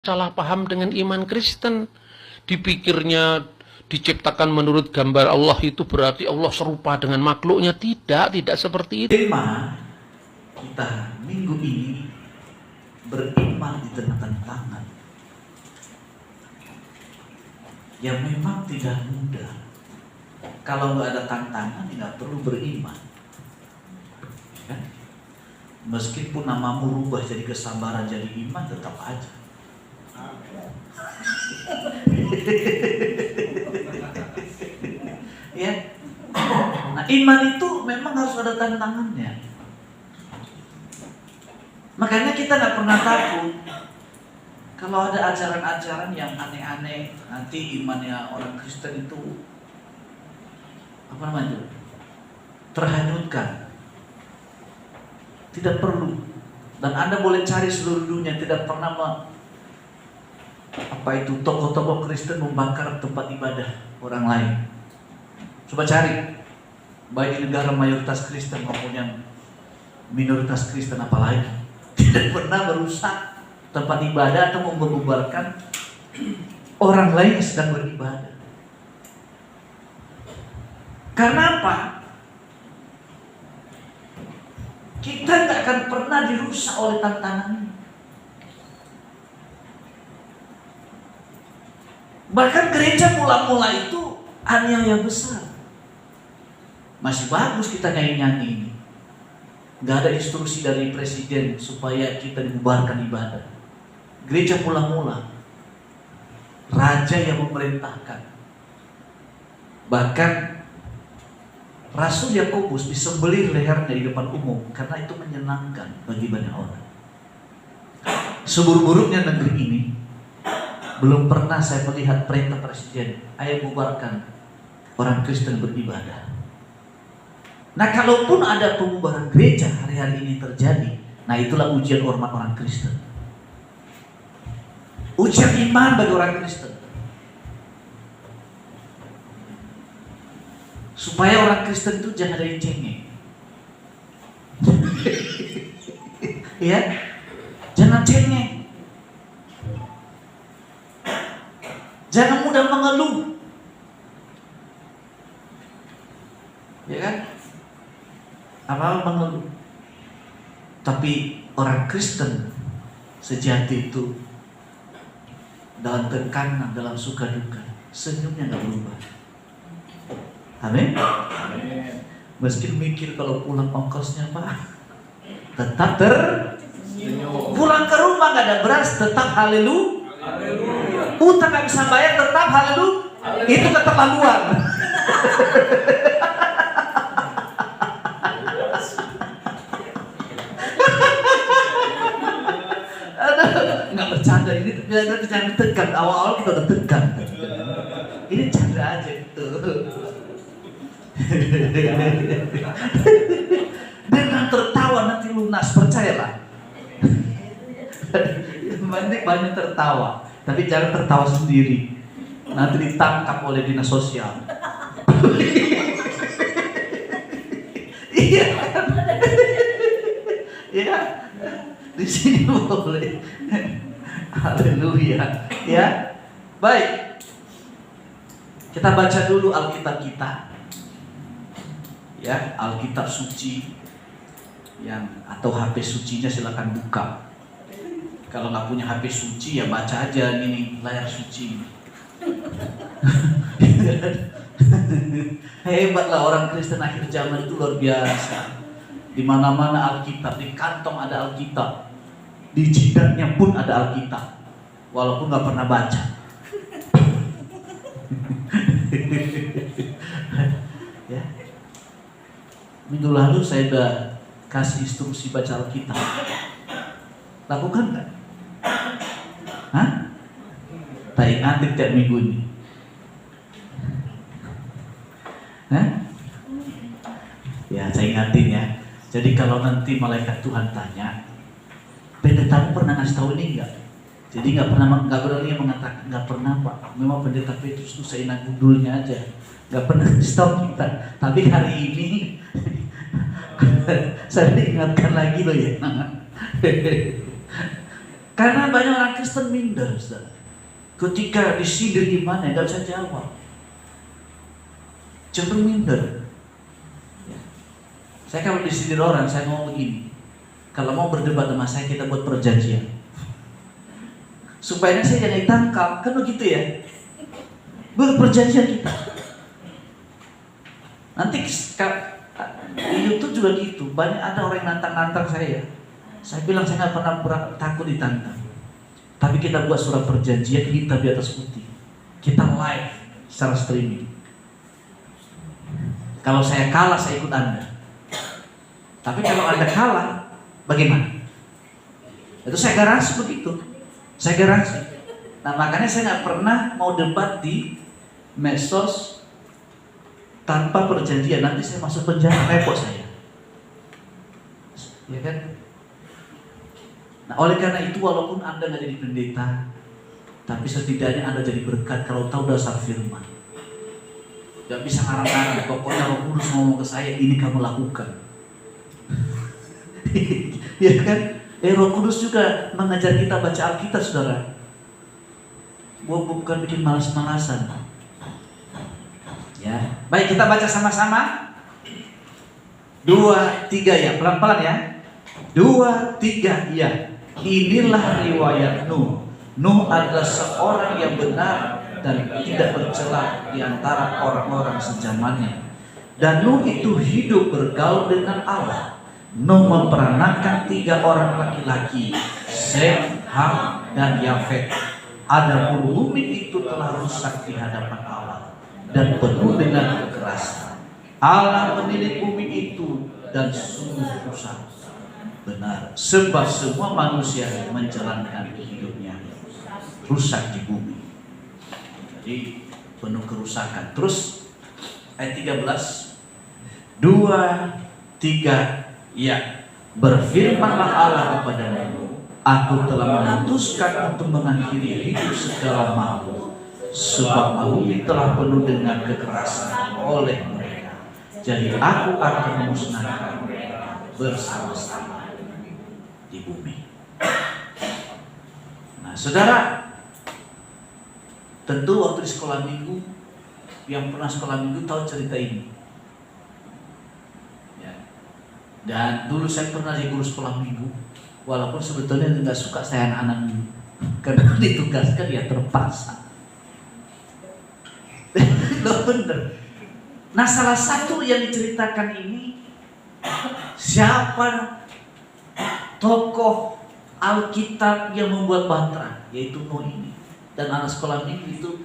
salah paham dengan iman Kristen. Dipikirnya diciptakan menurut gambar Allah itu berarti Allah serupa dengan makhluknya. Tidak seperti itu. Tema kita minggu ini beriman di tengah tantangan yang memang tidak mudah. Kalau nggak ada tantangan, nggak perlu beriman. Kan? Meskipun namamu rubah jadi kesabaran, jadi iman, tetap aja. Ya. Nah, iman itu memang harus ada tantangannya. Makanya kita nggak pernah takut kalau ada ajaran-ajaran yang aneh-aneh. Nanti imannya orang Kristen itu apa namanya? Terhanyutkan. Tidak perlu. Dan Anda boleh cari seluruh dunia, tidak pernah tokoh-tokoh Kristen membakar tempat ibadah orang lain. Coba cari, baik di negara mayoritas Kristen maupun yang minoritas Kristen, apalagi tidak pernah merusak tempat ibadah atau membubarkan orang lain yang sedang beribadah. Karena apa? Kita tidak akan pernah dirusak oleh tantangan ini. Bahkan gereja mula-mula itu aniaya besar. Masih bagus kita nyanyi-nyanyi ini. Gak ada instruksi dari presiden supaya kita dibubarkan ibadah. Gereja mula-mula raja yang memerintahkan. Bahkan Rasul Yakobus disembelih lehernya di depan umum karena itu menyenangkan bagi banyak orang. Seburuk-buruknya negeri ini, belum pernah saya melihat perintah presiden, ayo bubarkan orang Kristen beribadah. Nah, kalaupun ada pembubaran gereja hari-hari ini terjadi, nah itulah ujian hormat orang Kristen. Ujian iman bagi orang Kristen. Supaya orang Kristen itu jangan ada yang cengeng. Ya, jangan cengeng. Jangan mudah mengeluh. Ya kan? Apa mengeluh. Tapi orang Kristen sejati itu dalam tekanan, dalam suka duka, senyumnya nggak berubah. Amin. Meski mikir kalau pulang ongkosnya Pak, tetap tersenyum. Pulang ke rumah nggak ada beras, tetap haleluya. Utang nggak bisa bayar, tetap haleluya. Itu keterlaluan. Nggak bercanda, ini bercanda tegang. Awal-awal kita udah tegang. Ini canda aja itu. Dengan tertawa nanti lunas, percayalah. Banyak tertawa, tapi jangan tertawa sendiri. Nanti ditangkap oleh dinas sosial. Iya, ya. Di sini boleh. Haleluya. Ya, baik. Kita baca dulu Alkitab kita. Ya, Alkitab suci yang atau HP sucinya silakan buka. Kalau nggak punya HP suci ya baca aja ini layar suci. Hebatlah orang Kristen akhir zaman itu, luar biasa. Di mana-mana Alkitab, di kantong ada Alkitab, di jidatnya pun ada Alkitab, walaupun nggak pernah baca. Ya. Minggu lalu saya udah kasih instruksi baca Alkitab. Lakukan nggak? Hah? Tak ingatin tiap minggu ini. Hah? Ya, saya ingatin ya. Jadi kalau nanti malaikat Tuhan tanya, pendetamu pernah ngasih tahu ini enggak? Jadi nggak berani mengatakan nggak pernah Pak. Memang pendeta Petrus itu saya ingat judulnya aja. Nggak pernah ngasih tahu kita. Tapi hari ini saya diingatkan lagi loh ya. Karena banyak orang Kristen minder, saudara. Ketika disindir imannya, nggak bisa jawab. Cenderung minder. Ya. Saya kalau disindir orang, saya ngomong begini. Kalau mau berdebat sama saya, kita buat perjanjian. Supaya saya jangan ditangkap, kan begitu ya. Buat perjanjian kita. Nanti di YouTube juga gitu. Banyak ada orang yang nantang-nantang saya. Saya bilang saya nggak pernah takut ditantang. Tapi kita buat surat perjanjian, kita di atas putih. Kita live secara streaming. Kalau saya kalah, saya ikut Anda. Tapi kalau Anda kalah, bagaimana? Itu saya garansi begitu. Saya garansi. Nah makanya saya nggak pernah mau debat di medsos tanpa perjanjian. Nanti saya masuk penjara, repot saya. Ya kan? Nah oleh karena itu walaupun Anda nggak jadi pendeta, tapi setidaknya Anda jadi berkat kalau tahu dasar firman. Gak bisa ngarang-ngarang, pokoknya Roh Kudus ngomong ke saya, ini kamu lakukan. Ya kan? Roh Kudus juga mengajar kita baca Alkitab, saudara. Bukan bikin malas-malasan. Ya, baik kita baca sama-sama. 2, 3 ya, pelan-pelan ya. 2, 3 ya. Inilah riwayat Nuh. Nuh adalah seorang yang benar dan tidak bercela di antara orang-orang sezamannya. Dan Nuh itu hidup bergaul dengan Allah. Nuh memperanakan 3 orang laki-laki, Sem, Ham, dan Yafet. Adapun bumi itu telah rusak di hadapan Allah dan penuh dengan kekerasan. Allah menilik bumi itu dan sungguh rusak. Benar, sebab semua manusia menjalankan hidupnya rusak di bumi. Jadi penuh kerusakan. Terus ayat 13, 2, 3 ya, berfirmanlah Allah kepada Nuh, aku telah memutuskan untuk mengakhiri hidup segala makhluk, sebab bumi telah penuh dengan kekerasan oleh mereka. Jadi aku akan memusnahkan mereka bersama-sama di bumi. Nah, saudara, tentu waktu di sekolah minggu, yang pernah sekolah minggu tahu cerita ini. Dan dulu saya pernah jadi guru sekolah minggu, walaupun sebetulnya nggak suka saya anak-anak minggu, karena ditugaskan ya terpaksa. Loh bener. Nah salah satu yang diceritakan ini, siapa tokoh Alkitab yang membuat bahtera, yaitu Nuh ini. Dan anak sekolah minggu itu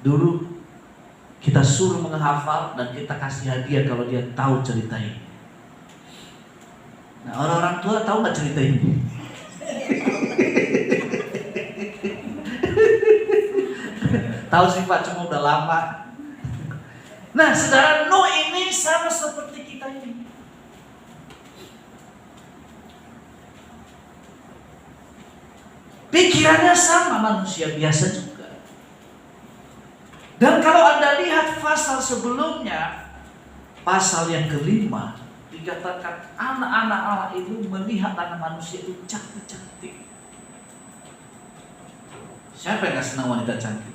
dulu kita suruh menghafal dan kita kasih hadiah kalau dia tahu cerita ini. Nah orang-orang tua tahu nggak cerita ini? Tahu sih Pak, cuma udah lama. Nah saudara, Nuh ini sama seperti kita ini. Pikirannya sama manusia biasa juga. Dan kalau Anda lihat pasal sebelumnya, pasal yang kelima, dikatakan anak-anak Allah itu melihat anak manusia itu cantik-cantik. Siapa yang gak senang wanita cantik?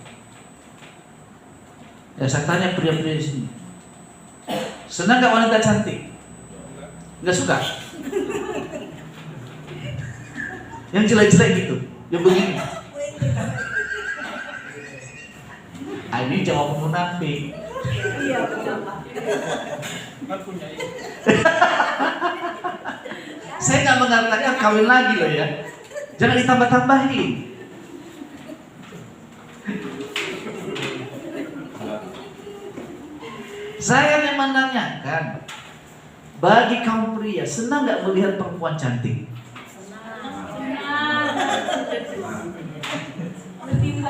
Ya saya tanya pria-pria di sini, senang gak wanita cantik? Gak suka? Yang jelek-jelek gitu, yang begini. Ini jawab munafik. Iya betul. Saya nggak mengatakan kawin lagi loh ya, jangan ditambah-tambahin. Saya yang menanyakan, bagi kaum pria senang nggak melihat perempuan cantik? Ini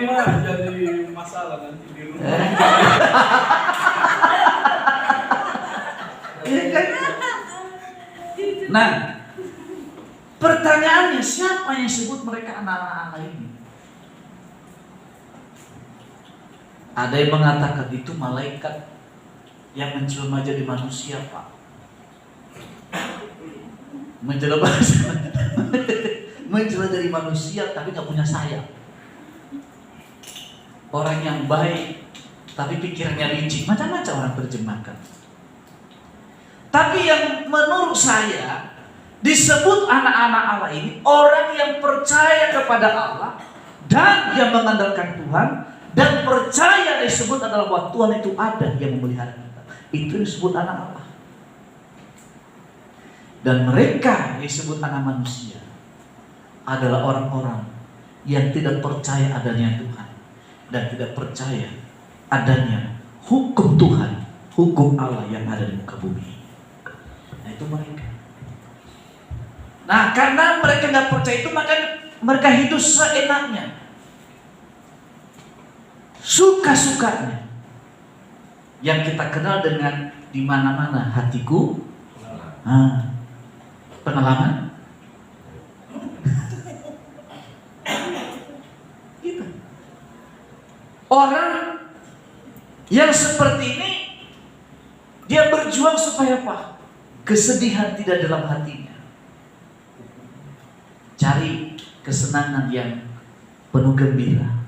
mah jadi masalah nanti di rumah. Nah, pertanyaannya siapa yang sebut mereka anak-anak Allah ini? Ada yang mengatakan itu malaikat yang menjelma jadi manusia, Pak. menjelajah dari manusia tapi nggak punya sayap. Orang yang baik tapi pikirannya licik, macam-macam orang terjemahkan. Tapi yang menurut saya disebut anak-anak Allah ini orang yang percaya kepada Allah dan yang mengandalkan Tuhan dan percaya disebut adalah bahwa Tuhan itu ada yang memelihara kita. Itu disebut anak Allah. Dan mereka yang disebut anak manusia adalah orang-orang yang tidak percaya adanya Tuhan dan tidak percaya adanya hukum Tuhan, hukum Allah yang ada di muka bumi. Nah itu mereka. Nah karena mereka nggak percaya itu, maka mereka hidup seenaknya, suka-sukanya, yang kita kenal dengan di mana-mana hatiku. Pengalaman gitu. Orang yang seperti ini dia berjuang supaya apa? Kesedihan tidak dalam hatinya, cari kesenangan yang penuh gembira.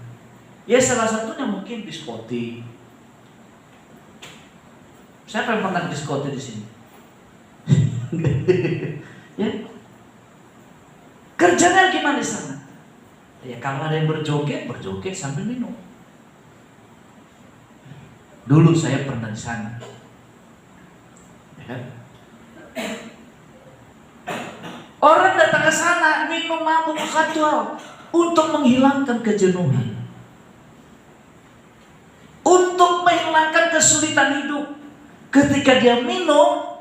Ya salah satunya mungkin diskotik. Siapa yang pernah diskotik di sini? Ya. Kerjanya gimana di sana? Ya kalau ada yang berjoget sambil minum. Dulu saya pernah di sana. Ya kan? Orang datang ke sana minum mabuk kacau untuk menghilangkan kejenuhan, untuk menghilangkan kesulitan hidup. Ketika dia minum,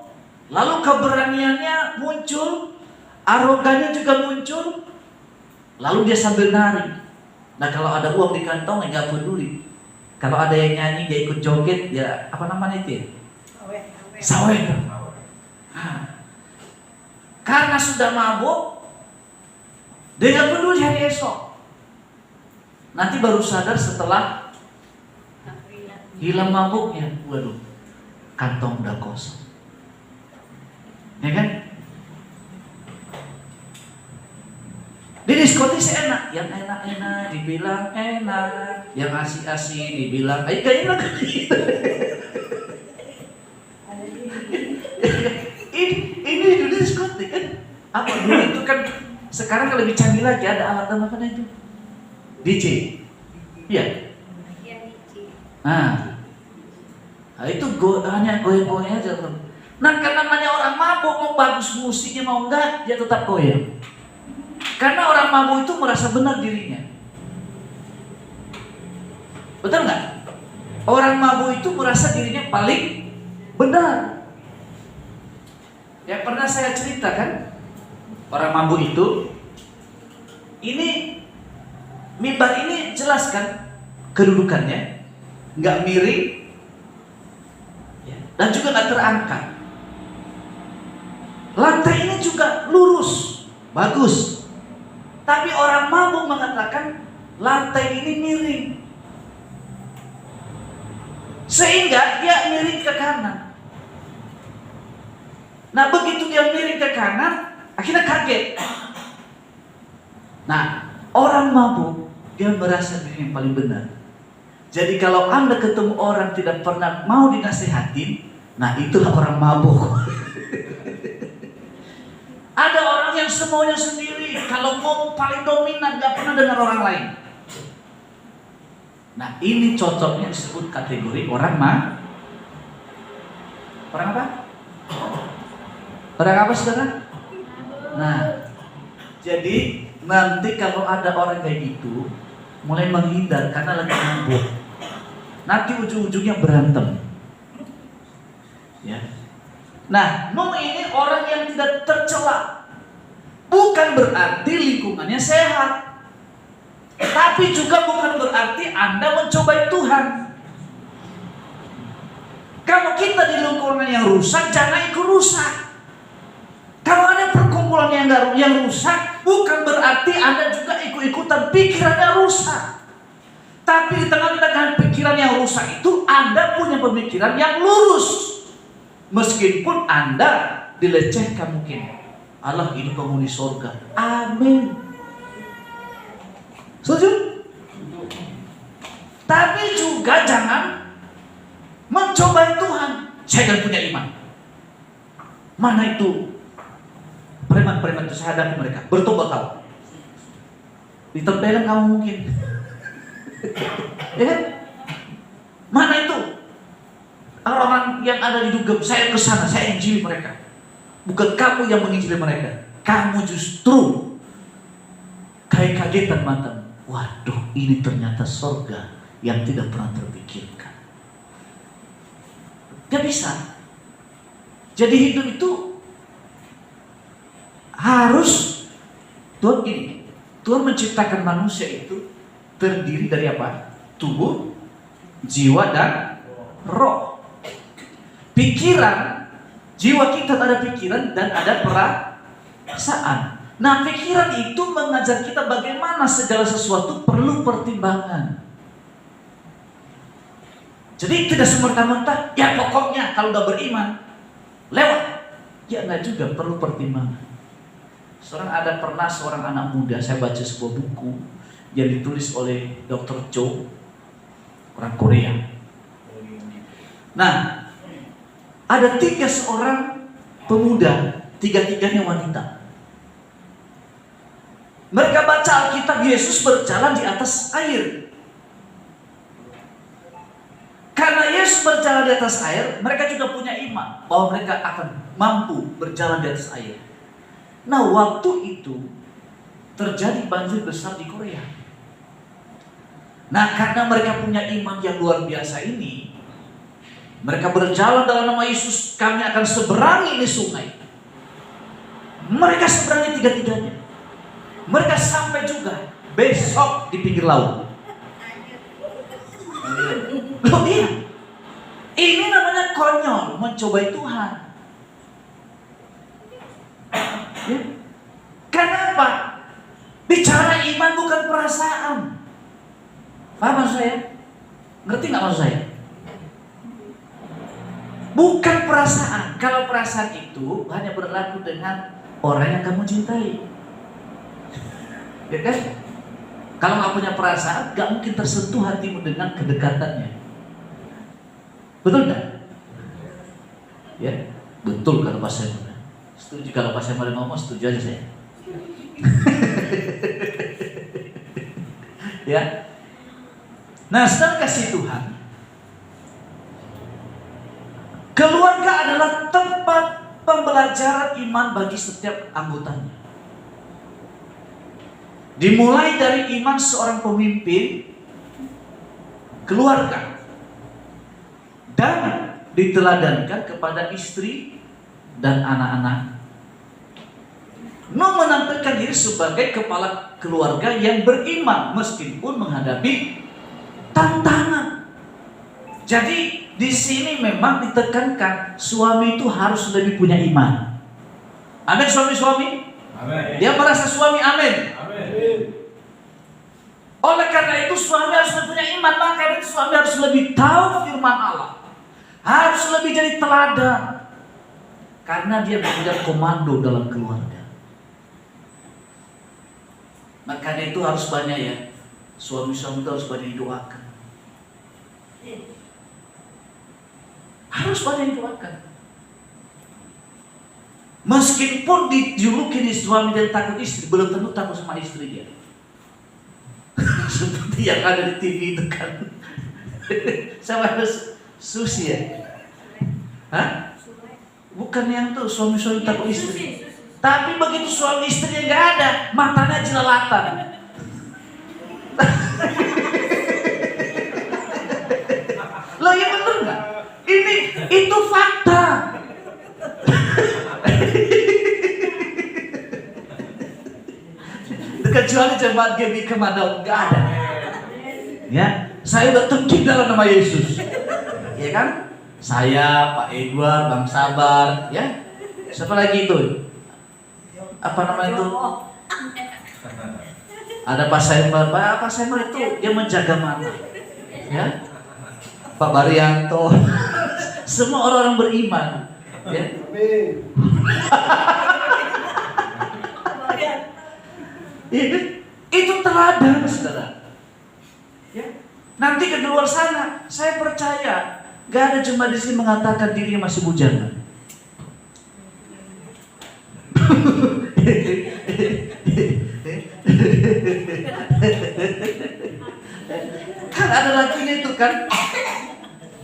lalu keberaniannya muncul, arogannya juga muncul, lalu dia sambil nari. Nah kalau ada uang di kantong nggak peduli. Kalau ada yang nyanyi dia ikut joget, ya apa namanya itu? Sawen. Nah, karena sudah mabuk, dia nggak peduli hari esok. Nanti baru sadar setelah hilang mabuknya, waduh, kantong udah kosong. Ya kan? Di diskotik sih enak, yang enak-enak dibilang enak, yang asik-asik dibilang ayo gak enak. ini di diskotik kan? Apa dulu itu kan? Sekarang lebih canggih lagi, ada alat apa itu? DJ. Iya. Nah itu hanya goyang-goyang aja. Nah karena namanya orang mabuk, mau bagus musiknya mau enggak, dia tetap goyang. Karena orang mabuk itu merasa benar dirinya. Betul nggak? Orang mabuk itu merasa dirinya paling benar. Yang pernah saya ceritakan, orang mabuk itu, ini mimbar ini jelaskan kedudukannya, nggak miring, dan juga nggak terangkat. Lantai ini juga lurus, bagus. Tapi orang mabuk mengatakan lantai ini miring, sehingga dia miring ke kanan. Nah begitu dia miring ke kanan, akhirnya kaget. Nah orang mabuk dia merasa diri yang paling benar. Jadi kalau Anda ketemu orang tidak pernah mau dinasihatin, nah itulah orang mabuk. Ada orang yang semuanya sendiri, kalau ngomong paling dominan, gak pernah dengar orang lain. Nah ini cocoknya disebut kategori orang orang apa? Orang apa saudara? Nah jadi nanti kalau ada orang kayak gitu, mulai menghindar karena lagi mabuk, nanti ujung-ujungnya berantem. Ya. Nah, ini orang yang tidak tercela. Bukan berarti lingkungannya sehat, tapi juga bukan berarti Anda mencobai Tuhan. Kalau kita di lingkungan yang rusak, jangan ikut rusak. Kalau ada perkumpulan yang rusak, bukan berarti Anda juga ikut-ikutan pikirannya rusak. Tapi di tengah-tengah pikiran yang rusak itu, Anda punya pemikiran yang lurus. Meskipun Anda dilecehkan mungkin, Allah ini penghuni surga. Amin. Setuju? Tapi juga jangan mencobai Tuhan. Saya kan punya iman. Mana itu preman-preman itu, saya hadapi mereka bertobat tahu. Ditempelin kamu mungkin. Ya kan? Mana itu orang-orang yang ada di dugem, saya ke sana, saya injili mereka. Bukan kamu yang menginjili mereka. Kamu justru kayak kagetan matamu. Waduh, ini ternyata surga yang tidak pernah terpikirkan. Gak bisa. Jadi hidup itu harus, Tuhan gini, Tuhan menciptakan manusia itu terdiri dari apa? Tubuh, jiwa, dan roh. Pikiran, jiwa kita ada pikiran dan ada perasaan. Nah, pikiran itu mengajar kita bagaimana segala sesuatu perlu pertimbangan. Jadi tidak semerta-merta, ya pokoknya kalau udah beriman, lewat. Ya enggak juga, perlu pertimbangan. Pernah seorang anak muda, saya baca sebuah buku yang ditulis oleh Dr. Cho, orang Korea. Nah, ada 3 seorang pemuda, 3-tiganya wanita. Mereka baca Alkitab, Yesus berjalan di atas air. Karena Yesus berjalan di atas air, mereka juga punya iman bahwa mereka akan mampu berjalan di atas air. Nah, waktu itu terjadi banjir besar di Korea. Nah, karena mereka punya iman yang luar biasa ini, mereka berjalan dalam nama Yesus, kami akan seberangi ini sungai. Mereka seberangi 3-tiganya. Mereka sampai juga besok di pinggir laut. Loh iya, ini namanya konyol, mencobai Tuhan. Ya. Kenapa? Bicara iman bukan perasaan. Paham maksud saya? Ngerti nggak maksud saya? Bukan perasaan. Kalau perasaan itu hanya berlaku dengan orang yang kamu cintai. Ya kan? Kalau nggak punya perasaan, nggak mungkin tersentuh hatimu dengan kedekatannya. Betul nggak? Ya, betul kalau Pak Samuel. Setuju kalau Pak Samuel ngomong, setuju aja saya. Ya. Nah, sedang kasih Tuhan, keluarga adalah tempat pembelajaran iman bagi setiap anggotanya. Dimulai dari iman seorang pemimpin keluarga dan diteladankan kepada istri dan anak-anak. Menampilkan diri sebagai kepala keluarga yang beriman meskipun menghadapi tantangan. Jadi di sini memang ditekankan suami itu harus lebih punya iman. Amin, suami-suami. Amin. Dia merasa suami, amin. Oleh karena itu suami harus punya iman, maka itu suami harus lebih tahu firman Allah, harus lebih jadi teladan, karena dia punya komando dalam keluarga. Makanya itu harus banyak ya, suami-suami itu harus banyak didoakan, harus banyak didoakan. Meskipun dijuluki di suami dan takut istri, belum tentu takut sama istri dia. Seperti yang ada di TV itu kan. Sama harus Susi ya? Hah? Bukan yang tuh suami-suami takut istri. Tapi begitu suami istrinya nggak ada, matanya jelalatan. Loh ya bener nggak? Itu fakta. Kecuali jemaat GBI Kemadau nggak ada. Ya, saya udah tengking dalam nama Yesus. Ya kan? Saya, Pak Edward, Bang Sabar, ya. Siapa lagi itu? Apa namanya itu? Ada Pak Saimar. Pak Saimar itu dia menjaga mana? Ya. Pak Baryanto. Semua orang-orang beriman. Ya. Iya kan? Itu teladan, saudara. Ya. Nanti ke luar sana, saya percaya gak ada jemaat di sini mengatakan dirinya masih bujana. Kan ada lagunya itu kan.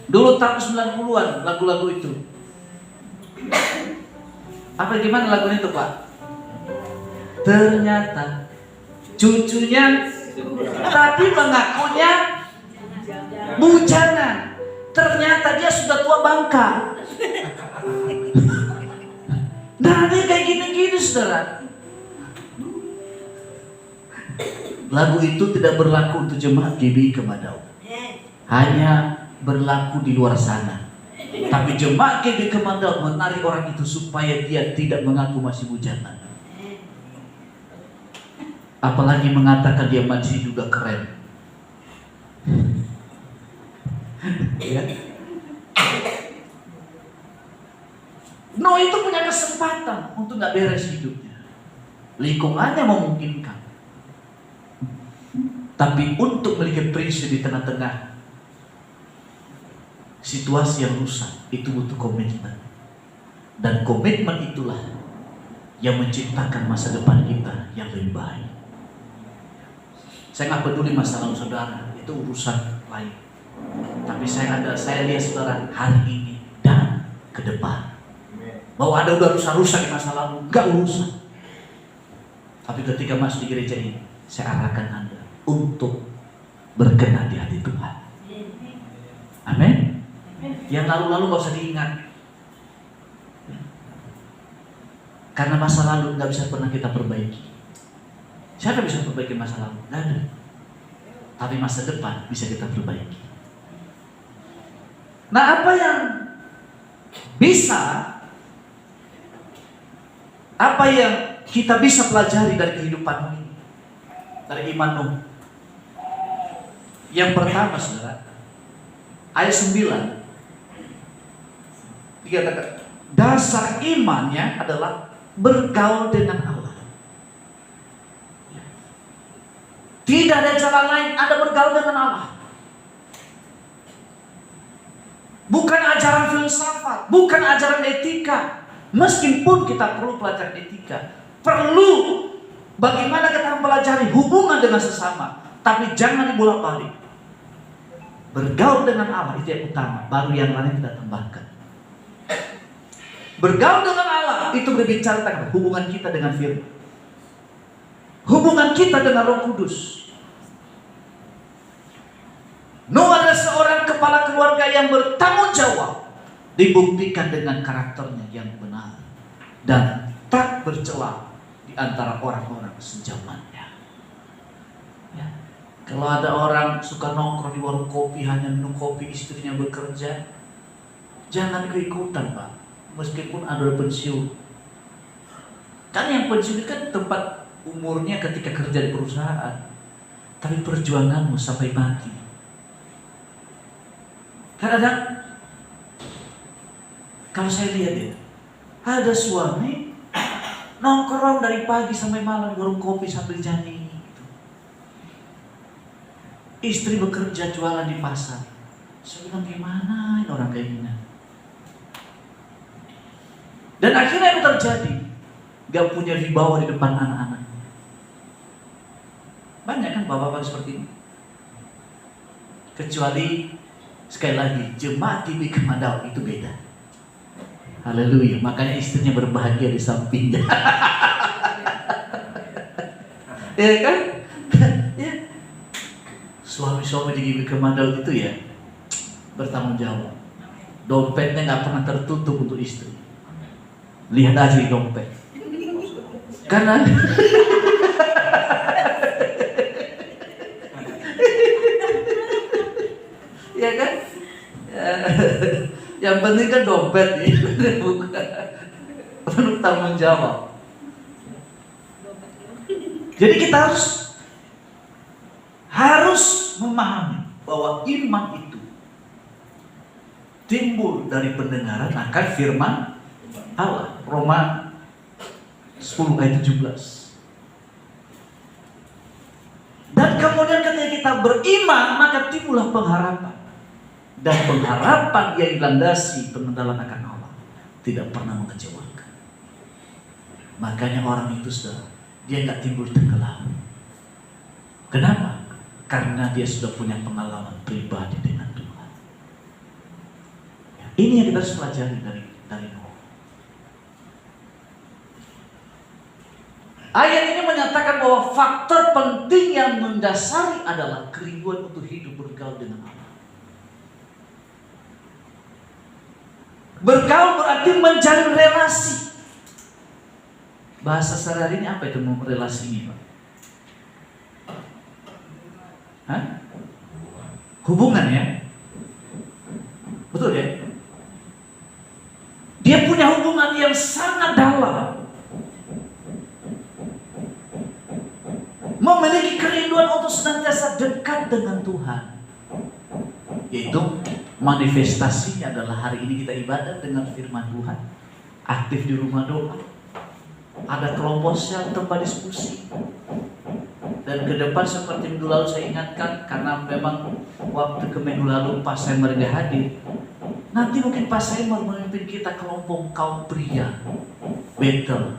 Dulu tahun 90-an lagu-lagu itu. Apa gimana lagunya itu, Pak? Ternyata cucunya tapi mengakunya bujana. Ternyata dia sudah tua bangka. Nah, dia kayak gini-gini, saudara. Lagu itu tidak berlaku untuk jemaat GBI Kemadau. Hanya berlaku di luar sana. Tapi jemaat GBI Kemadau menarik orang itu supaya dia tidak mengaku masih bujana. Apalagi mengatakan dia masih juga keren. Ya. No itu punya kesempatan untuk nggak beres hidupnya. Lingkungannya memungkinkan. Tapi untuk memiliki prinsip di tengah-tengah situasi yang rusak, itu butuh komitmen. Dan komitmen itulah yang menciptakan masa depan kita yang lebih baik. Saya nggak peduli masa lalu saudara, itu urusan lain. Tapi saya lihat saudara hari ini dan ke depan. Bahwa ada udah rusak di masa lalu, nggak urusan. Tapi ketika masuk di gereja ini, saya arahkan Anda untuk berkenan di hati Tuhan. Amin. Yang lalu-lalu nggak usah diingat. Karena masa lalu nggak bisa pernah kita perbaiki. Siapa bisa perbaiki masa lalu? Nggak ada. Tapi masa depan bisa kita perbaiki. Nah, apa yang kita bisa pelajari dari kehidupan ini, dari iman Nuh? Yang pertama, saudara, ayat 9 dikatakan dasar imannya adalah bergaul dengan Allah. Tidak ada cara lain Anda bergaul dengan Allah. Bukan ajaran filsafat, bukan ajaran etika. Meskipun kita perlu pelajaran etika, perlu bagaimana kita mempelajari hubungan dengan sesama, tapi jangan dibolak-balik. Bergaul dengan Allah itu yang utama, baru yang lain kita tambahkan. Bergaul dengan Allah itu berbicara tentang hubungan kita dengan firman, hubungan kita dengan Roh Kudus. Nuh adalah seorang kepala keluarga yang bertanggung jawab, dibuktikan dengan karakternya yang benar dan tak bercela di antara orang-orang sejamannya. Ya. Kalau ada orang suka nongkrong di warung kopi hanya minum kopi, istrinya bekerja, jangan ikut-ikutan, Pak. Meskipun ada pensiun, kan yang pensiun kan tempat umurnya ketika kerja di perusahaan, tapi perjuanganmu sampai mati. Kadang-kadang kalau saya lihat ya, ada suami nongkrong dari pagi sampai malam di warung kopi sambil janji gitu. Istri bekerja jualan di pasar. Saya bilang gimana ini orang kayak gini? Dan akhirnya itu terjadi. Gak punya wibawa di depan anak-anaknya. Banyak kan bapak-bapak seperti ini. Kecuali sekali lagi jemaat GBI Kemadau itu beda. Haleluya. Makanya istrinya berbahagia di sampingnya. Ya kan? Ya. Suami-suami di GBI Kemadau itu ya bertanggung jawab. Dompetnya nggak pernah tertutup untuk istri. Lihat aja di dompet. Karena ya kan? Yang penting kan dompet nih, bukan penuh tanggung jawab. Jadi kita harus memahami bahwa iman itu timbul dari pendengaran akan firman Allah. Roma 10 ayat 17. kemudian ketika kita beriman, maka timbullah pengharapan. Dan pengharapan yang dilandasi pengenalan akan Allah tidak pernah mengecewakan. Makanya orang itu sudah, dia nggak timbul tenggelam. Kenapa? Karena dia sudah punya pengalaman pribadi dengan Tuhan. Ini yang kita harus pelajari dari Noah. Ayat ini menyatakan bahwa faktor penting yang mendasari adalah kerinduan untuk hidup bergaul dengan Allah. Bergaul berarti menjalin relasi. Bahasa sehari-hari ini apa itu relasi ini, Pak? Hah? Hubungan ya? Betul ya? Dia punya hubungan yang sangat dalam. Memiliki kerinduan untuk senantiasa dekat dengan Tuhan. Yaitu manifestasinya adalah hari ini kita ibadah dengan firman Tuhan. Aktif di rumah doa. Ada kelompok sel tempat diskusi. Dan ke depan seperti minggu lalu saya ingatkan, karena memang waktu ke minggu lalu Pak Saimer tidak hadir. Nanti mungkin Pak Saimer memimpin kita kelompok kaum pria battle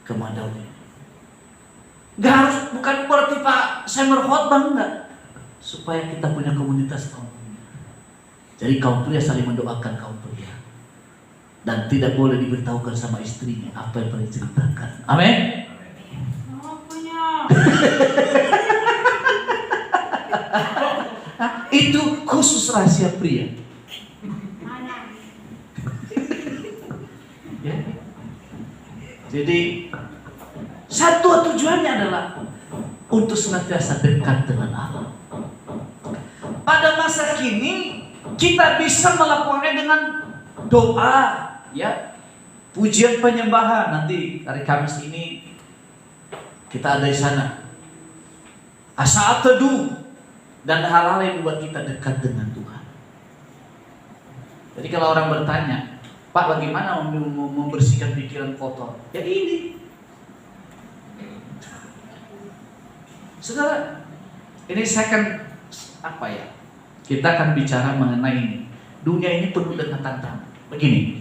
ke Madawi. Gak harus, bukan berarti Pak Saimer khotbah, enggak. Supaya kita punya komunitas kaum pria. Jadi kaum pria saling mendoakan kaum pria. Dan tidak boleh diberitahukan sama istrinya apa yang pernah diceritakan. Amin. Itu khusus rahasia pria. Ya. Jadi satu tujuannya adalah untuk senantiasa dekat dengan Allah. Pada masa kini kita bisa melakukannya dengan doa, ya, pujian penyembahan. Nanti hari Kamis ini kita ada di sana. Saat teduh dan hal-hal yang membuat kita dekat dengan Tuhan. Jadi kalau orang bertanya, Pak, bagaimana membersihkan pikiran kotor? Ya ini. Saudara, ini saya akan kita akan bicara mengenai ini. Dunia ini penuh dengan tantangan. Begini,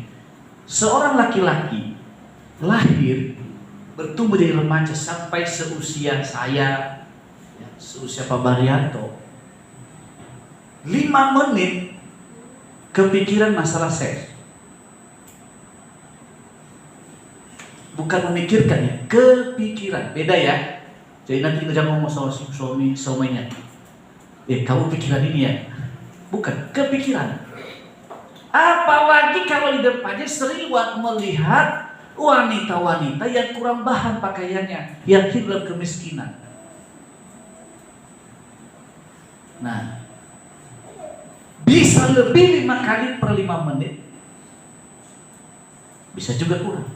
seorang laki-laki lahir, bertumbuh dari remaja sampai seusia saya, ya, seusia Pak Baryanto, 5 menit kepikiran masalah seks. Bukan memikirkan ya, kepikiran. Beda ya. Jadi nanti kita jangan ngomong sama suaminya. Kamu pikiran ini ya. Bukan, kepikiran. Apalagi kalau di depannya sering melihat wanita-wanita yang kurang bahan pakaiannya, yang hidup kemiskinan. Nah, bisa lebih 5 kali per 5 menit, bisa juga kurang.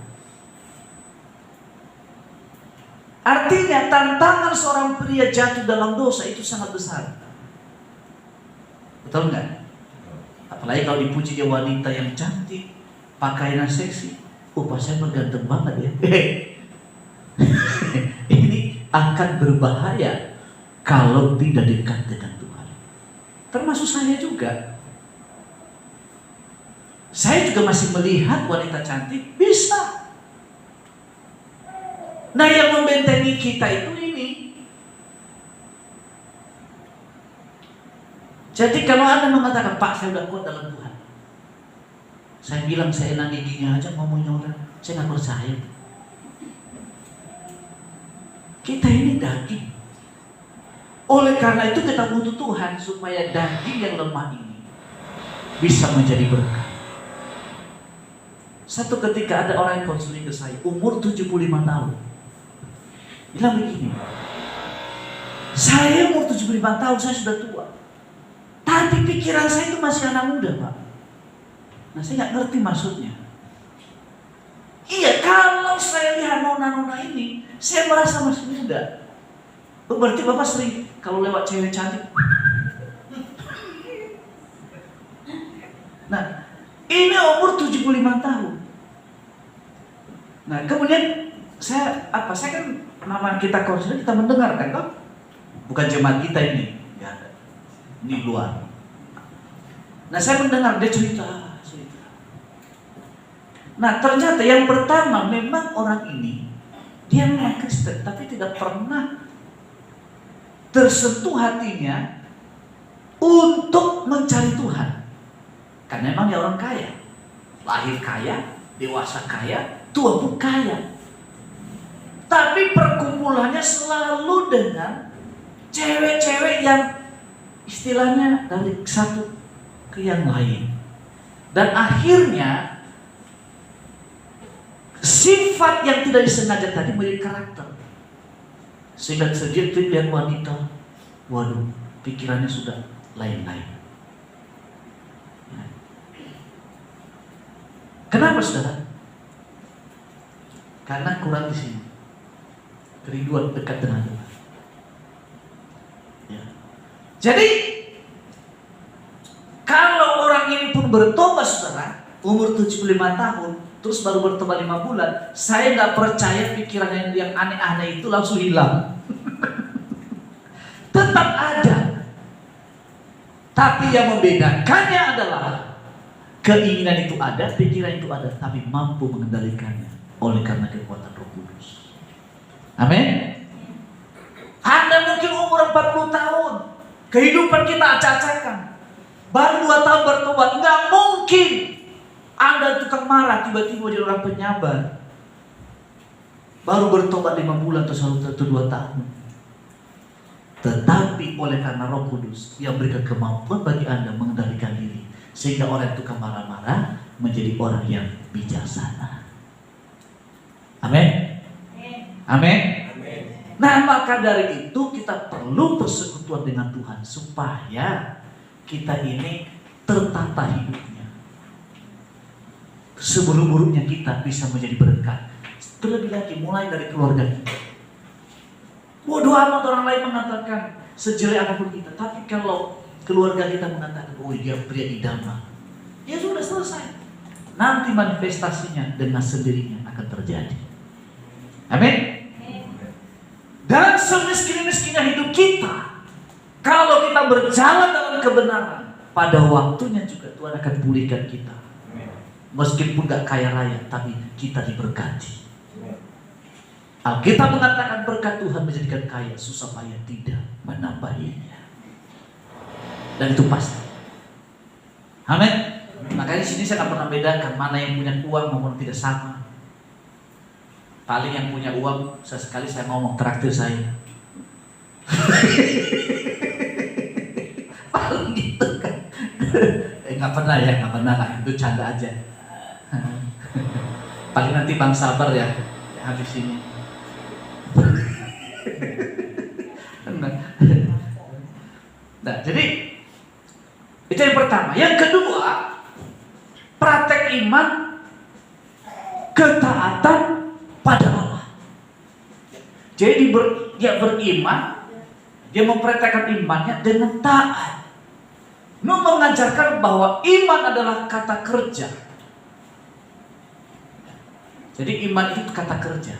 Artinya tantangan seorang pria jatuh dalam dosa itu sangat besar. Betul nggak? Apalagi kalau dipuji dia wanita yang cantik, pakaiannya seksi. Saya berganteng banget ya. Ini akan berbahaya kalau tidak dekat dengan Tuhan. Termasuk saya juga. Saya juga masih melihat wanita cantik, bisa. Nah, yang membentengi kita itu ini. Jadi kalau Anda mengatakan, Pak, saya udah kuat dalam Tuhan. Saya bilang saya enak giginya aja ngomongnya orang, saya nggak percaya. Kita ini daging. Oleh karena itu kita butuh Tuhan supaya daging yang lemah ini bisa menjadi berkah. Satu ketika ada orang yang konseling ke saya, umur 75 tahun. Bilang begini, saya umur 75 tahun, saya sudah tua. Tapi pikiran saya itu masih anak muda, Pak. Nah, saya nggak ngerti maksudnya. Iya, kalau saya lihat nona-nona ini, saya merasa masih muda. Berarti Bapak sering kalau lewat cewek cantik. Nah, ini umur 75 tahun. Nah, kemudian saya kan nama kita konseling, kita mendengarkan kan? Bukan jemaat kita ini, nggak ada. Ini luar. Nah saya mendengar dia cerita. Nah ternyata yang pertama memang orang ini dia memang Kristen tapi tidak pernah tersentuh hatinya untuk mencari Tuhan. Karena memang dia orang kaya, lahir kaya, dewasa kaya, tua pun kaya. Tapi perkumpulannya selalu dengan cewek-cewek yang istilahnya dari satu ke yang lain. Dan akhirnya sifat yang tidak disengaja tadi menjadi karakter. Sehingga sedikit lihat wanita, waduh, pikirannya sudah lain-lain. Kenapa saudara? Karena kurang di sini kerinduan dekat dengan Tuhan. Ya. Jadi kalau orang ini pun bertobat saudara, umur 75 tahun, terus baru bertobat 5 bulan, saya nggak percaya pikiran yang aneh-aneh itu langsung hilang. Tetap ada. Tapi yang membedakannya adalah keinginan itu ada, pikiran itu ada, tapi mampu mengendalikannya oleh karena kekuatan Roh Kudus. Amin. Anda mungkin umur 40 tahun, kehidupan kita acak-acakan, baru 2 tahun bertobat, nggak mungkin Anda tukang marah tiba-tiba jadi orang penyabar. Baru bertobat 5 bulan atau 1-2 tahun. Tetapi oleh karena Roh Kudus yang berikan kemampuan bagi Anda mengendalikan diri, sehingga orang tukang marah-marah menjadi orang yang bijaksana. Amin. Amin. Nah maka dari itu kita perlu persekutuan dengan Tuhan supaya kita ini tertata hidupnya. Seburuk-buruknya kita bisa menjadi berkat. Terlebih lagi mulai dari keluarga kita. Bodoh amat orang lain mengatakan sejelek apapun kita, tapi kalau keluarga kita mengatakan, oh dia pria idaman, ya sudah selesai. Nanti manifestasinya dengan sendirinya akan terjadi. Amin. Dan semiskin-miskinnya hidup kita, kalau kita berjalan dalam kebenaran, pada waktunya juga Tuhan akan pulihkan kita. Meskipun gak kaya raya, tapi kita diberkati. Alkitab mengatakan berkat Tuhan menjadikan kaya, susah payah tidak menambahinya. Dan itu pasti. Amin. Makanya di sini saya gak pernah bedakan mana yang punya uang maupun tidak sama. Paling yang punya uang, sesekali saya ngomong traktir saya. Paling gitu kan. Nggak pernah ya, nggak pernah lah. Itu canda aja. Paling nanti Bang sabar ya habis ini. Nah, jadi itu yang pertama. Yang kedua, praktek iman, ketaatan pada Allah. Jadi dia beriman, dia mempraktekkan imannya dengan taat. Mengajarkan bahwa iman adalah kata kerja. Jadi iman itu kata kerja.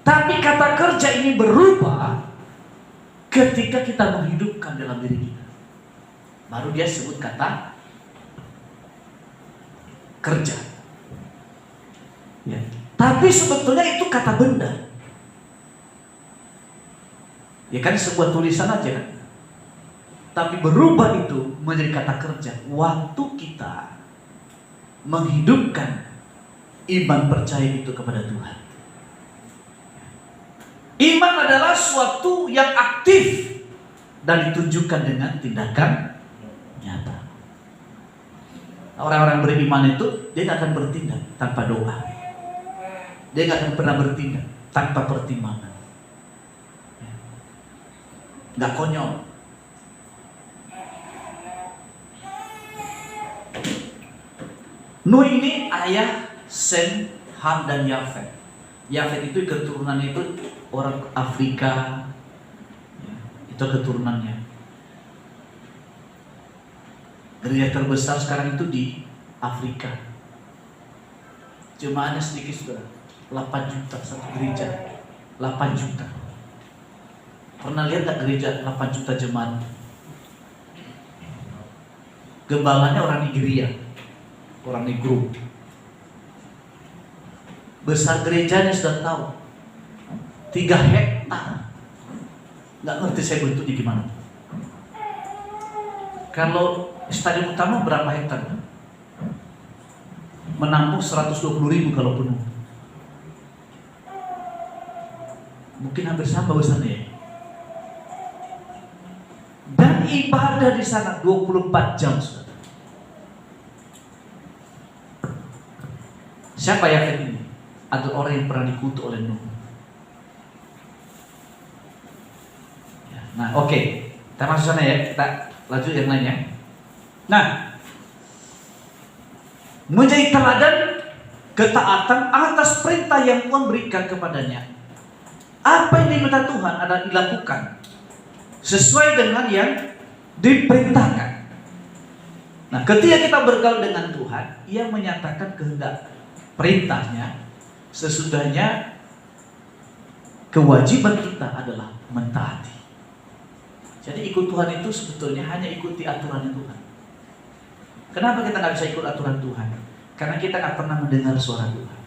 Tapi kata kerja ini berubah ketika kita menghidupkan dalam diri kita. Baru dia sebut kata kerja. Ya. Tapi sebetulnya itu kata benda. Ya kan sebuah tulisan aja kan. Tapi berubah itu menjadi kata kerja. Waktu kita menghidupkan iman percaya itu kepada Tuhan. Iman adalah suatu yang aktif dan ditunjukkan dengan tindakan nyata. Orang-orang beriman itu dia tidak akan bertindak tanpa doa. Dia tidak akan pernah bertindak tanpa pertimbangan. Nggak konyol. Nuh ini ayah Sem, Ham dan Yafet. Yafet itu keturunannya itu orang Afrika, ya, itu keturunannya. Gereja terbesar sekarang itu di Afrika. Jemaahnya sedikit sudah 8 juta satu gereja, 8 juta. Pernah lihat tak gereja 8 juta jemaat? Gembalanya orang Nigeria, orang Negro. Besar gerejanya sudah tahu, 3 hektar. Nggak ngerti saya bentuknya gimana. Kalau stadion utama berapa hektar? Menampung 120.000 kalau penuh. Mungkin hampir sama besarnya ya. Dan ibadah di sana 24 jam, saudara. Siapa yakin ini? Ada orang yang pernah dikutuk oleh Nuh. Ya, nah, oke. Kita masuk sana ya. Kita lanjut yang lainnya. Nah, menjadi teladan ketaatan atas perintah yang Tuhan berikan kepadanya. Apa yang diminta Tuhan adalah dilakukan sesuai dengan yang diperintahkan. Nah, ketika kita bergaul dengan Tuhan, Ia menyatakan kehendak perintahnya. Sesudahnya kewajiban kita adalah mentaati. Jadi ikut Tuhan itu sebetulnya hanya ikuti aturan Tuhan. Kenapa kita nggak bisa ikut aturan Tuhan? Karena kita nggak pernah mendengar suara Tuhan.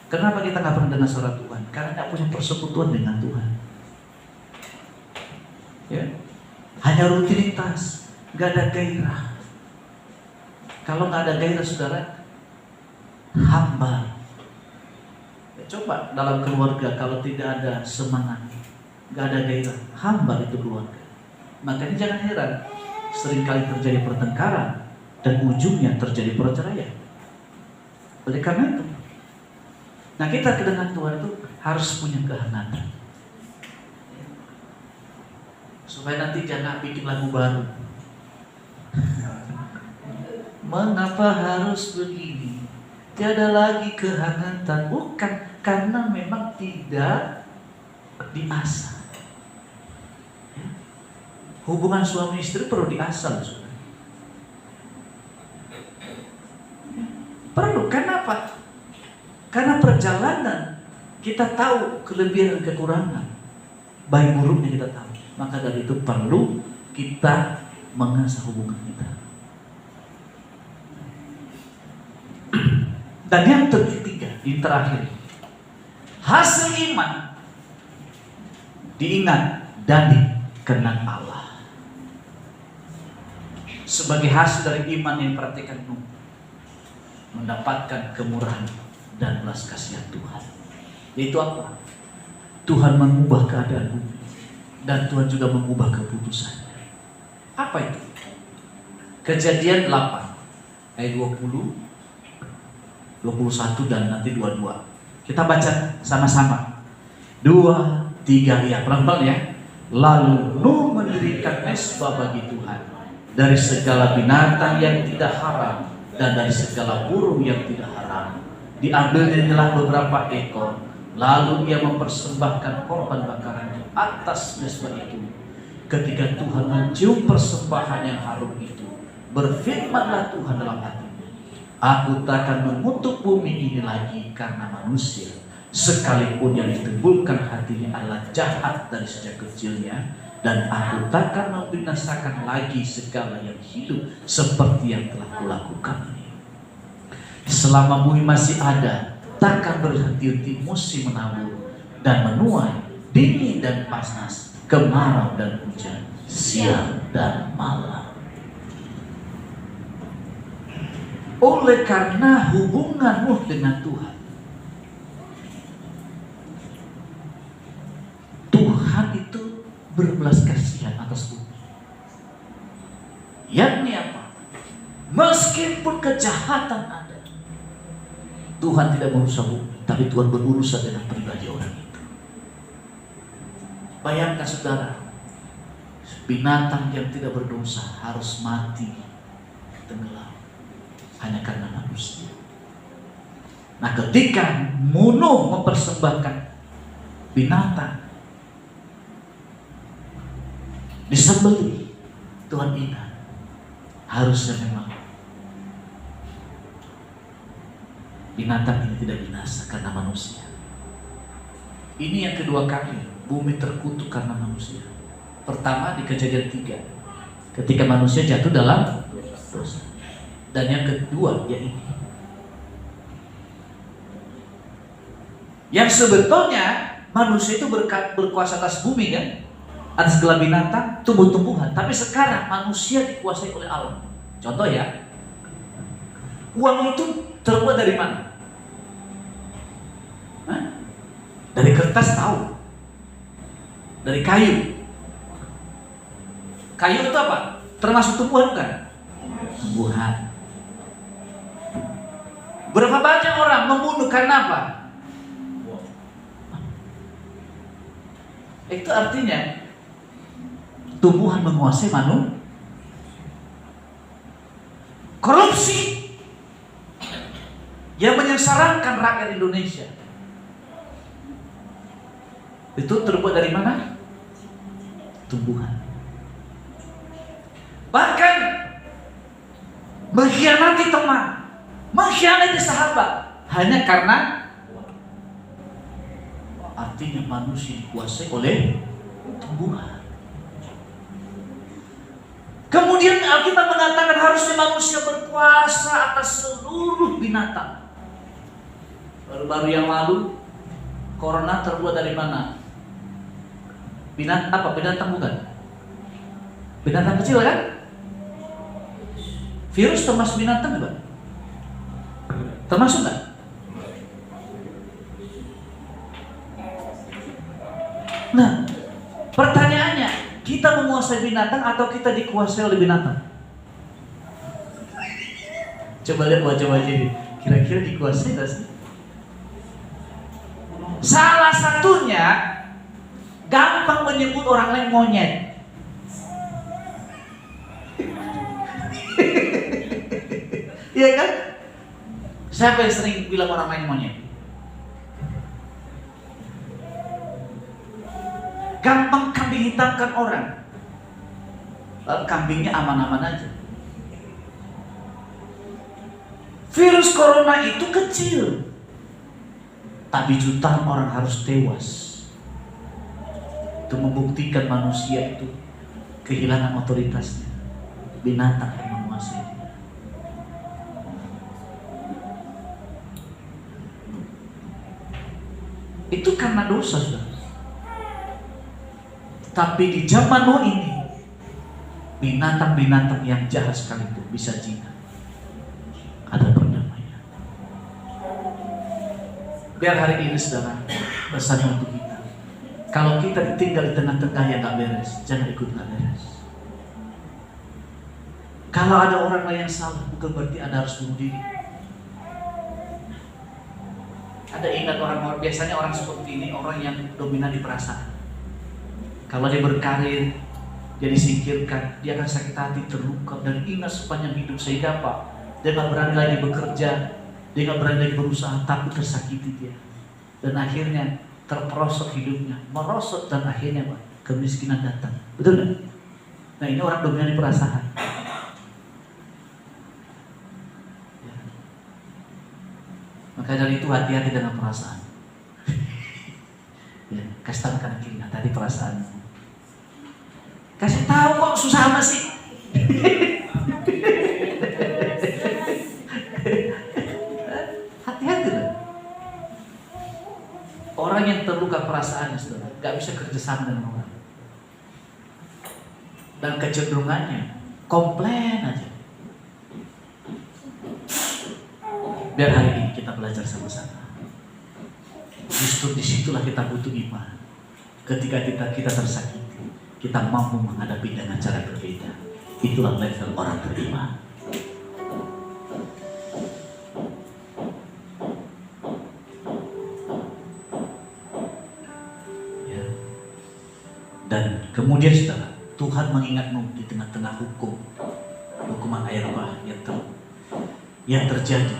Kenapa kita nggak pernah dengar suara Tuhan? Karena nggak punya persekutuan dengan Tuhan. Ya, hanya rutinitas, nggak ada gairah. Kalau nggak ada gairah, saudara, hamba. Ya, coba dalam keluarga kalau tidak ada semangat, nggak ada gairah, hamba itu keluarga. Makanya jangan heran, seringkali terjadi pertengkaran dan ujungnya terjadi perceraian. Oleh karena itu, nah kita dengan Tuhan itu harus punya kehangatan. Supaya nanti jangan bikin lagu baru. Mengapa harus begini? Tiada lagi kehangatan. Bukan, karena memang tidak diasah. Ya. Hubungan suami istri perlu diasah, saudara. Perlu, kenapa? Karena perjalanan kita tahu kelebihan dan kekurangan, baik buruknya kita tahu. Maka dari itu perlu kita mengasah hubungan kita. Dan yang ketiga, yang terakhir, hasil iman diingat dan dikenang Allah. Sebagai hasil dari iman yang perhatikan Nuh, mendapatkan kemurahan dan belas kasihan Tuhan. Yaitu apa? Tuhan mengubah keadaan bumi. Dan Tuhan juga mengubah keputusannya. Apa itu? Kejadian 8 ayat 20, 21 dan nanti 22. Kita baca sama-sama. 2, 3, ya pelan-pelan ya. Lalu Nuh mendirikan mesbah bagi Tuhan dari segala binatang yang tidak haram dan dari segala burung yang tidak haram. Diambilnya beberapa ekor. Lalu ia mempersembahkan korban bakaran atas mesbah itu. Ketika Tuhan mencium persembahan yang harum itu, berfirmanlah Tuhan dalam hatinya, aku takkan mengutuk bumi ini lagi karena manusia, sekalipun yang ditimbulkan hatinya adalah jahat dari sejak kecilnya, dan aku takkan membinasakan lagi segala yang hidup seperti yang telah kulakukan ini. Selama bumi masih ada, takkan berhenti-henti musim menabur dan menuai, dingin dan panas, kemarau dan hujan, siang dan malam. Oleh karena hubungan Nuh dengan Tuhan, Tuhan itu berbelas kasihan atas bumi. Yakni apa? Meskipun kejahatan ada, Tuhan tidak merusak bumi, tapi Tuhan berurusan dengan pribadi orang itu. Bayangkan saudara, binatang yang tidak berdosa harus mati tenggelam hanya karena manusia. Nah, ketika Nuh mempersembahkan binatang disembelih, Tuhan ingat harusnya memang binatang ini tidak binasa karena manusia. Ini yang kedua kali bumi terkutuk karena manusia. Pertama di Kejadian 3, ketika manusia jatuh dalam dosa. Dan yang kedua ya ini, yang sebetulnya manusia itu berkuasa atas bumi kan, atas segala binatang, tumbuh-tumbuhan. Tapi sekarang manusia dikuasai oleh Allah. Contoh ya, uang itu terbuat dari mana? Hah? Dari kertas tahu, dari kayu. Kayu itu apa? Termasuk tumbuhan bukan? Tumbuhan. Berapa banyak orang membunuh karena apa? Itu artinya tumbuhan menguasai manusia. Korupsi yang menyengsarakan rakyat Indonesia itu terbuat dari mana? Tumbuhan. Bahkan mengkhianati teman, mengkhianati sahabat hanya karena artinya manusia dikuasai oleh tumbuhan. Kemudian Alkitab mengatakan harusnya manusia berkuasa atas seluruh binatang. Baru-baru yang lalu corona terbuat dari mana? Binatang apa? Binatang bukan? Binatang kecil kan? Virus termasuk binatang juga? Termasuk nggak? Nah, pertanyaannya, kita menguasai binatang atau kita dikuasai oleh binatang? Coba lihat wajah-wajah ini. Kira-kira dikuasai nggak sih? Salah satunya gampang menyebut orang lain monyet. Iya kan? Siapa yang sering bilang orang lain monyet? Gampang kambing hitamkan orang. Lalu kambingnya aman-aman aja. Virus corona itu kecil, tapi jutaan orang harus tewas. Itu membuktikan manusia itu kehilangan otoritasnya. Binatang yang menguasai dia. Itu karena dosa sudah. Tapi di zaman Nuh ini, binatang-binatang yang jahat sekalipun bisa jinak. Ada perdamaian. Biar hari ini saudara, pesan untuk kita. Kalau kita tinggal di tengah-tengah yang gak beres, jangan ikut gak beres. Kalau ada orang lain yang salah, bukan berarti Anda harus bunuh diri. Ada ingat orang biasanya orang seperti ini, orang yang dominan di perasaan. Kalau dia berkarir, dia disingkirkan, dia akan sakit hati, terluka, dan ingat sepanjang hidup sehingga apa? Dia gak berani lagi bekerja, dia gak berani lagi berusaha, takut tersakiti dia. Dan akhirnya terperosok hidupnya, merosot, dan akhirnya apa? Kemiskinan datang. Betul gak? Nah ini orang dominan di perasaan. Ya. Maka dari itu hati-hati dengan perasaan. Ya, kasih tahu kanan kiri, nah, tadi perasaan. Kasih tahu kok susah amat sih. Hati-hati loh. Orang yang terluka perasaannya saudara, gak bisa kerjasama dengan orang. Dan kecenderungannya komplain aja. Biar hari ini kita belajar sama-sama. Justru disitulah kita butuh iman. Ketika kita tersakiti, kita mampu menghadapi dengan cara berbeda. Itulah level orang beriman. Ya. Dan kemudian saudara, Tuhan mengingat Nuh di tengah-tengah hukuman air bah yang terjadi.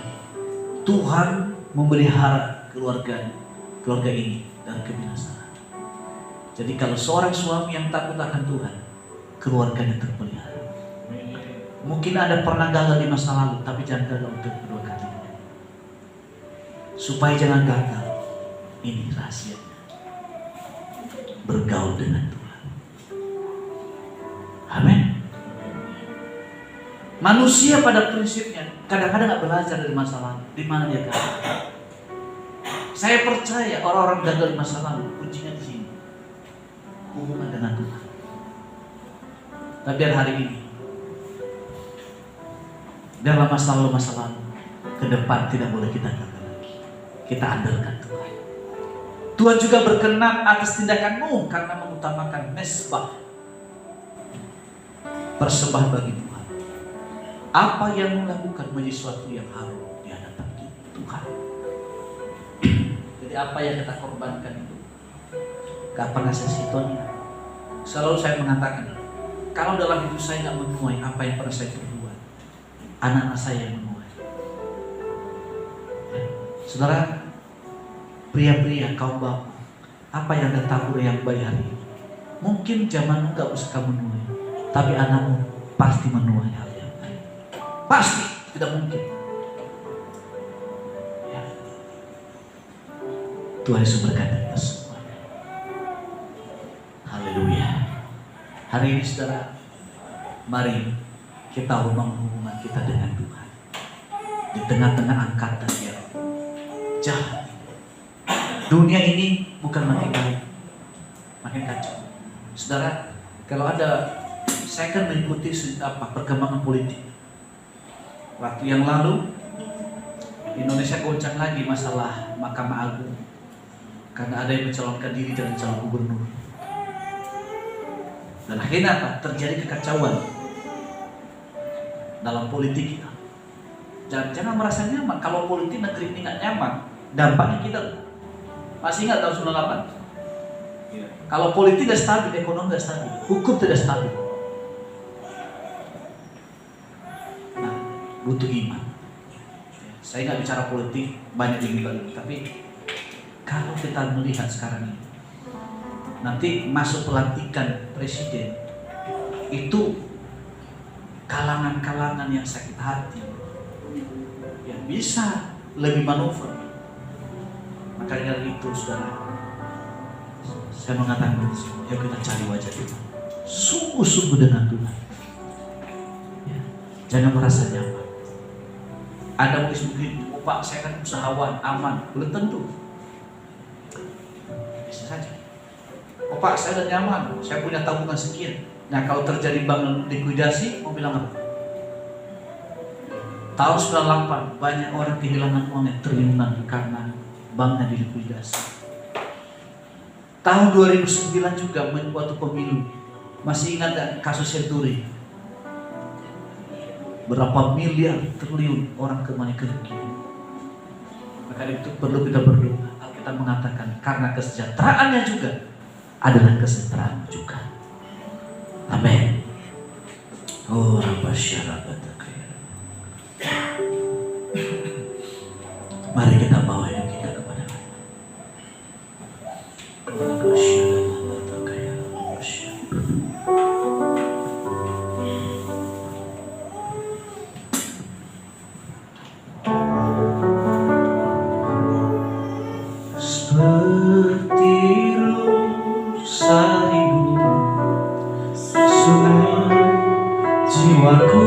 Tuhan memelihara keluarga ini dari kebinasaan. Jadi kalau seorang suami yang takut akan Tuhan, keluarganya terpelihara. Mungkin ada pernah gagal di masa lalu, tapi jangan gagal untuk kedua kalinya. Supaya jangan gagal, ini rahasianya. Bergaul dengan Tuhan. Amin. Manusia pada prinsipnya kadang-kadang nggak belajar dari masa lalu. Di mana dia gagal? Saya percaya orang-orang gagal di masa lalu kuncinya di sini, hubungan dengan Tuhan. Tapi biar hari ini, biarlah masa lalu ke depan tidak boleh kita gagal lagi. Kita andalkan Tuhan. Tuhan juga berkenan atas tindakanmu karena mengutamakan mesbah, persembahan bagi Tuhan. Apa yang melakukan menjadi sesuatu yang harum di hadapan Tuhan. Jadi apa yang kita korbankan itu gak pernah sia-sia. Selalu saya mengatakan, kalau dalam hidup saya gak menuai apa yang pernah saya perbuat, anak-anak saya yang menuai. Ya. Saudara, pria-pria, kaum bapak, apa yang Anda tabur yang baik hari ini? Mungkin zamanmu gak bisa kamu menuai, tapi anakmu pasti menuai hal yang baik. Pasti, tidak mungkin. Ya. Tuhan Yesus berkata kita semuanya. Haleluya. Hari ini saudara, mari kita hubungan kita dengan Tuhan. Di tengah-tengah angkatan yang jahat. Dunia ini bukan makin baik, makin kacau. Saudara, kalau ada, saya kan mengikuti perkembangan politik. Waktu yang lalu Indonesia goncang lagi masalah Mahkamah Agung karena ada yang mencalonkan diri jadi calon gubernur. Dan akhirnya apa? Terjadi kekacauan dalam politik kita. Jangan merasa nyaman. Kalau politik negeri ini nggak nyaman, dampaknya kita masih ingat tahun 98. Ya. Kalau politik nggak stabil, ekonomi nggak stabil, hukum tidak stabil. Nah, butuh iman. Saya nggak bicara politik banyak yang dibalik, tapi kalau kita melihat sekarang ini, nanti masuk pelantikan presiden itu kalangan-kalangan yang sakit hati yang bisa lebih manuver. Maka dari itu saudara, saya mengatakan ya kita cari wajah Tuhan, sungguh-sungguh dengan Tuhan ya. Jangan merasa nyaman. Ada mungkin Pak saya kan usahawan aman, belum tentu. Bisa saja. Pak saya udah nyaman, saya punya tabungan sekian. Nah kalau terjadi bank likuidasi, mau bilang apa? Tahun 98 banyak orang kehilangan uangnya triliunan karena banknya dilikuidasi. Tahun 2009 juga waktu pemilu, masih ingat gak kasus Senturi? Berapa miliar triliun orang kemana kerugi. Maka itu perlu kita berdoa. Alkitab mengatakan karena kesejahteraannya juga adalah kesejahteraan juga. Amin. Oh, mari kita bawa hidup kita kepada Allah. Seperti rusa hidup, sungguh jiwaku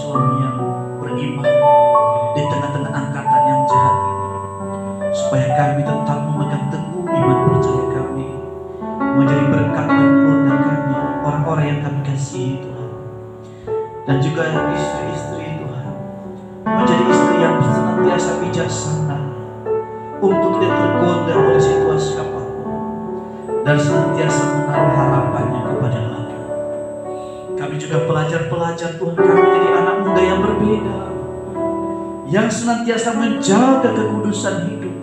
suami yang beriman di tengah-tengah angkatan yang jahat ini, supaya kami tetap memegang teguh iman percaya kami, menjadi berkat bagi keluarga kami, orang-orang yang kami kasihi Tuhan, dan juga istri-istri Tuhan, menjadi istri yang senantiasa bijaksana untuk tidak tergoda oleh situasi apapun, dan senantiasa menaruh harapannya kepada Allah. Kami juga pelajar-pelajar Tuhan, kami jadi anak muda yang berbeda, yang senantiasa menjaga kekudusan hidup,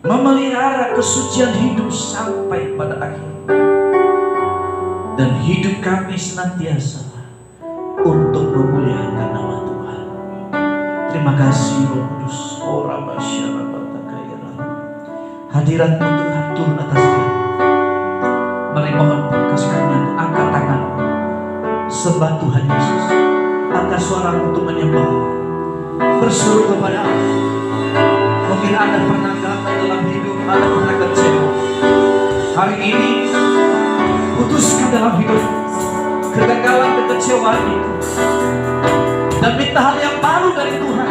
memelihara kesucian hidup sampai pada akhir, dan hidup kami senantiasa untuk memuliakan nama Tuhan. Terima kasih Roh Kudus. Hadirat-Mu Tuhan turun atas kami. Mari mohon berkas kami untuk angkat tangan, sembah Tuhan Yesus, angkat suaramu untuk menyembah, berseru kepada Allah. Mungkin Anda pernah gagal dalam hidup, Anda pernah kecewa. Hari ini putuskan dalam hidup kegagalan, kekecewaan itu, dan minta hal yang baru dari Tuhan.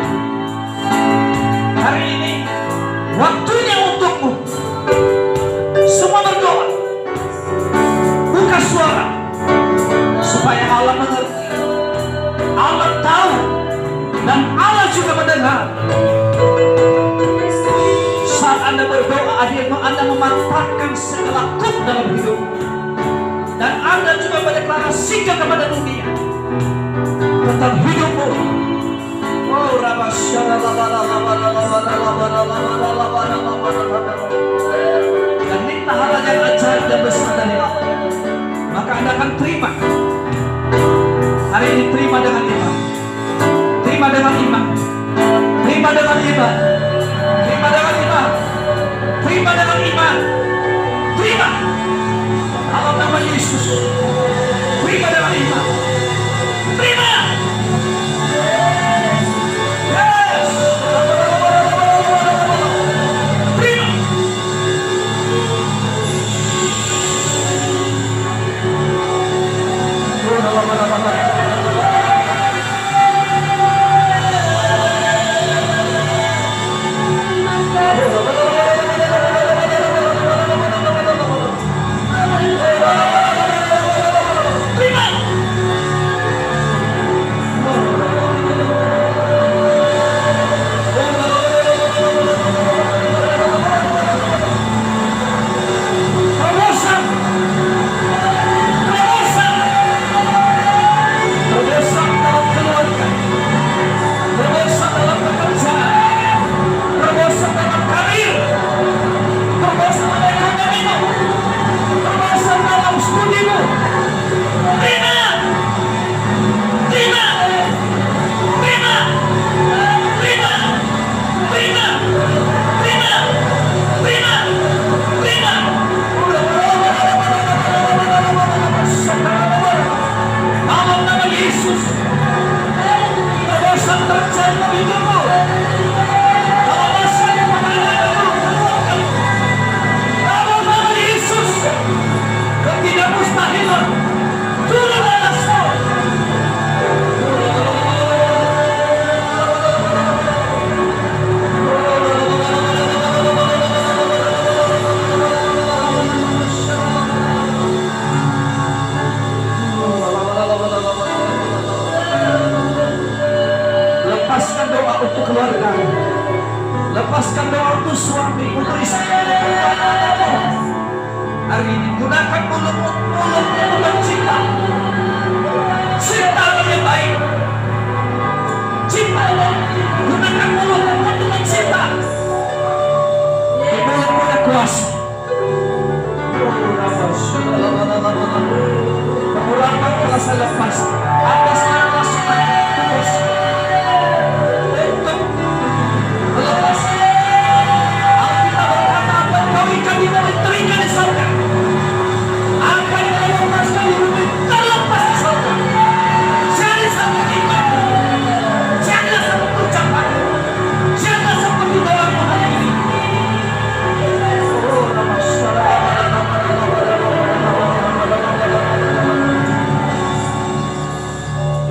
Hari ini waktunya untukmu. Semua berdoa, buka suara, supaya Allah mengerti, Allah tahu, dan Allah juga mendengar. Saat Anda berdoa, Anda memanfaatkan segala kut dalam hidup, dan Anda juga mendeklarasikan kepada dunia tentang hidupmu. Oh, dan minta hal yang ajaib dan besar dari Allah, maka Anda akan terima. Hari ini terima dengan iman, terima dengan iman, terima dengan iman, terima dengan iman, terima dengan iman, terima. Dalam nama Yesus, terima dengan iman, terima.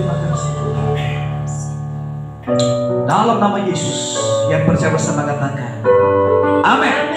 terima kasih Tuhan. Dalam nama Yesus yang percaya bersama katakan, amin.